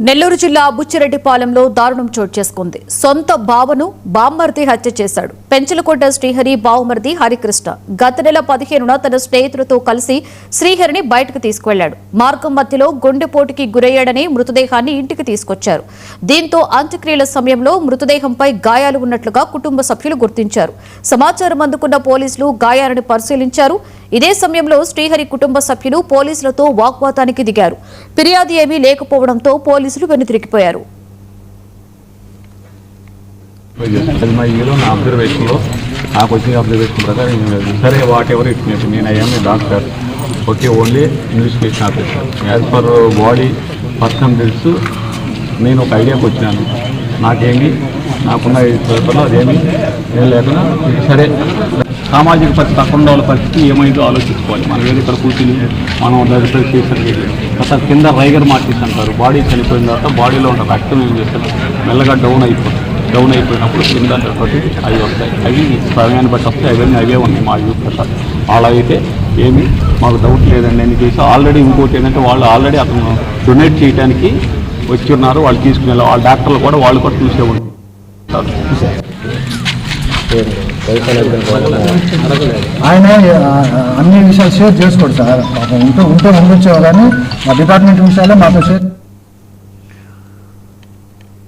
నెల్లూరు జిల్లా బుచ్చిరెడ్డిపాలెంలో దారుణం చోటు చేసుకుంది. సొంత బావను బామ్మర్ది హత్య చేశాడు. పెంచలకొండ శ్రీహరి బావమర్ది హరికృష్ణ గత నెల 15న తన స్నేహితులతో కలిసి శ్రీహరిని బయటకు తీసుకువెళ్లాడు. మార్గం మధ్యలో గుండెపోటుకి గురయ్యాడని మృతదేహాన్ని ఇంటికి తీసుకొచ్చారు. దీంతో అంత్యక్రియల సమయంలో మృతదేహంపై గాయాలు ఉన్నట్లుగా కుటుంబ సభ్యులు గుర్తించారు. సమాచారం అందుకున్న పోలీసులు గాయాలను పరిశీలించారు. ఇదే సమయంలో శ్రీహరి కుటుంబ సభ్యులు పోలీసులతో వాగ్వాదానికి దిగారు. ఫిర్యాదు ఏమీ లేకపోవడంతో పోలీసులు వెనుతిరిగిపోయారు. నాకు వచ్చిన అబ్జర్వేషన్ ప్రకారం సరే వాట్ ఎవర్ ఇట్ మేబీ నేను I'm doctor okay only investigation officer as per body person తెలుసు. నేను ఒక ఐడియాకి వచ్చినాను. నాకేమి నాకున్న పేపర్లో అదేమి ఏం లేకుండా సరే సామాజిక పరిస్థితి తక్కువ వాళ్ళ పరిస్థితి ఏమైందో ఆలోచించుకోవాలి. మనం ఏది ఇక్కడ కూర్చుని మనం రిపేర్ చేసరికి తర్వాత కింద రైగర్ మార్కెట్స్ అంటారు. బాడీ చనిపోయిన తర్వాత బాడీలో ఉన్న రక్తం ఏం చేస్తారు మెల్లగా డౌన్ అయిపోయినప్పుడు కింద అవి వస్తాయి. అవి సమయాన్ని బట్టి వస్తాయి. అవే ఉన్నాయి మా యూత్ సార్. అలా అయితే ఏమి మాకు డౌట్ లేదండి. అని చేసి ఆల్రెడీ ఇంకోటి ఏంటంటే వాళ్ళు ఆల్రెడీ అతను డొనేట్ చేయడానికి వచ్చి ఉన్నారు. వాళ్ళు తీసుకునే వాళ్ళ డాక్టర్లు కూడా వాళ్ళు కూడా చూసే ఉంటారు. ఆయన అన్ని విషయాలు షేర్ చేసుకోడు సార్. ఉంటూ ఉండొచ్చేవారు కానీ మా డిపార్ట్మెంట్ విషయాలే మాతో షేర్.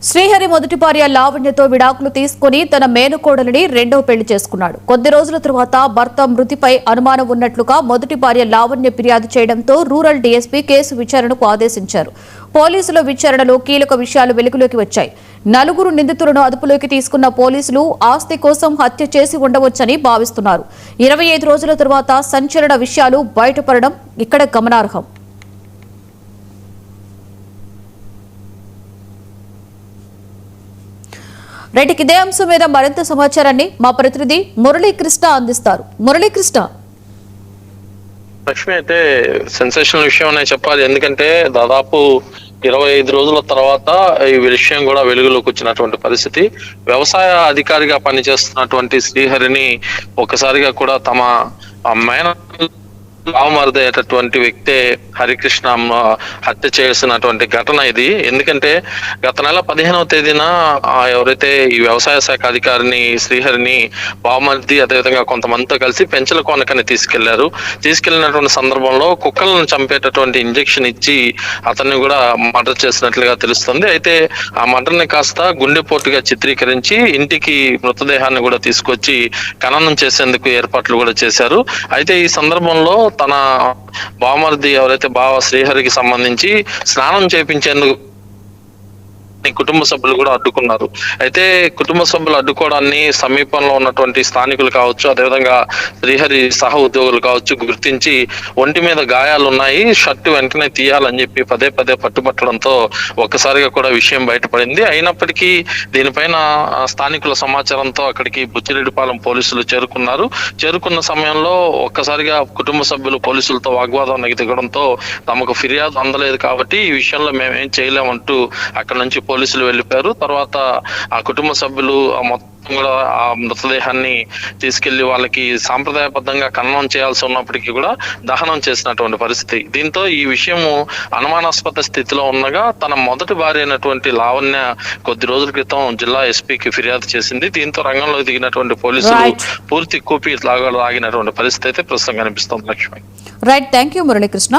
శ్రీహరి మొదటి భార్య లావణ్యతో విడాకులు తీసుకుని తన మేనకోడలిని రెండో పెళ్లి చేసుకున్నాడు. కొద్ది రోజుల తరువాత భర్త మృతిపై అనుమానం ఉన్నట్లుగా మొదటి భార్య లావణ్య ఫిర్యాదు చేయడంతో రూరల్ డీఎస్పీ కేసు విచారణకు ఆదేశించారు. పోలీసుల విచారణలో కీలక విషయాలు వెలుగులోకి వచ్చాయి. 4 నిందితులను అదుపులోకి తీసుకున్న పోలీసులు ఆస్తి కోసం హత్య చేసి ఉండవచ్చని భావిస్తున్నారు. 25 రోజుల తరువాత సంచలన విషయాలు బయటపడడం ఇక్కడ గమనార్హం. రైట్కి ఇదే అంశం మీద మరింత సమాచారాన్ని మా ప్రతినిధి మురళీకృష్ణ అందిస్తారు. మురళీకృష్ణ, లక్ష్మి అయితే సెన్సేషనల్ విషయం అనే చెప్పాలి. ఎందుకంటే దాదాపు 25 రోజుల తర్వాత ఈ విషయం కూడా వెలుగులోకి వచ్చినటువంటి పరిస్థితి. వ్యవసాయ అధికారిగా పనిచేస్తున్నటువంటి శ్రీహరిని ఒక్కసారిగా కూడా తమ బావమరిది అయ్యేటటువంటి వ్యక్తే హరికృష్ణ హత్య చేసినటువంటి ఘటన ఇది. ఎందుకంటే గత నెల 15వ తేదీన ఎవరైతే ఈ వ్యవసాయ శాఖ అధికారిని శ్రీహరిని బావమరిది అదేవిధంగా కొంతమందితో కలిసి పెంచలకోనకని తీసుకెళ్లినటువంటి సందర్భంలో కుక్కలను చంపేటటువంటి ఇంజెక్షన్ ఇచ్చి అతన్ని కూడా మర్డర్ చేసినట్లుగా తెలుస్తుంది. అయితే ఆ మర్డర్ని కాస్త గుండెపోటుగా చిత్రీకరించి ఇంటికి మృతదేహాన్ని కూడా తీసుకొచ్చి ఖననం చేసేందుకు ఏర్పాట్లు కూడా చేశారు. అయితే ఈ సందర్భంలో తన బావమరిది ఎవరైతే బావ శ్రీహరికి సంబంధించి స్నానం చేయించేందుకు కుటుంబ సభ్యులు కూడా అడ్డుకున్నారు. అయితే కుటుంబ సభ్యులు అడ్డుకోవడాన్ని సమీపంలో ఉన్నటువంటి స్థానికులు కావచ్చు, అదేవిధంగా శ్రీహరి సహ ఉద్యోగులు కావచ్చు గుర్తించి ఒంటి మీద గాయాలు ఉన్నాయి, షర్టు వెంటనే తీయాలని చెప్పి పదే పట్టుబట్టడంతో ఒక్కసారిగా కూడా విషయం బయటపడింది. అయినప్పటికీ దీనిపైన స్థానికుల సమాచారంతో అక్కడికి బుచ్చిరెడ్డిపాలెం పోలీసులు చేరుకున్న సమయంలో ఒక్కసారిగా కుటుంబ సభ్యులు పోలీసులతో వాగ్వాదానికి దిగడంతో తమకు ఫిర్యాదు అందలేదు కాబట్టి ఈ విషయంలో మేమేం చేయలేమంటూ అక్కడ నుంచి పోలీసులు వెళ్ళిపోయారు. తర్వాత ఆ కుటుంబ సభ్యులు మొత్తం కూడా ఆ మృతదేహాన్ని తీసుకెళ్లి వాళ్ళకి సాంప్రదాయబద్ధంగా ఖననం చేయాల్సి ఉన్నప్పటికీ కూడా దహనం చేసినటువంటి పరిస్థితి. దీంతో ఈ విషయము అనుమానాస్పద స్థితిలో ఉండగా తన మొదటి భార్య అయినటువంటి లావణ్య కొద్ది రోజుల క్రితం జిల్లా ఎస్పీకి ఫిర్యాదు చేసింది. దీంతో రంగంలోకి దిగినటువంటి పోలీసులు పూర్తి కూపీ లాగినటువంటి పరిస్థితి అయితే ప్రస్తుతం కనిపిస్తుంది. Lakshmi. Right, thank you Muralikrishna.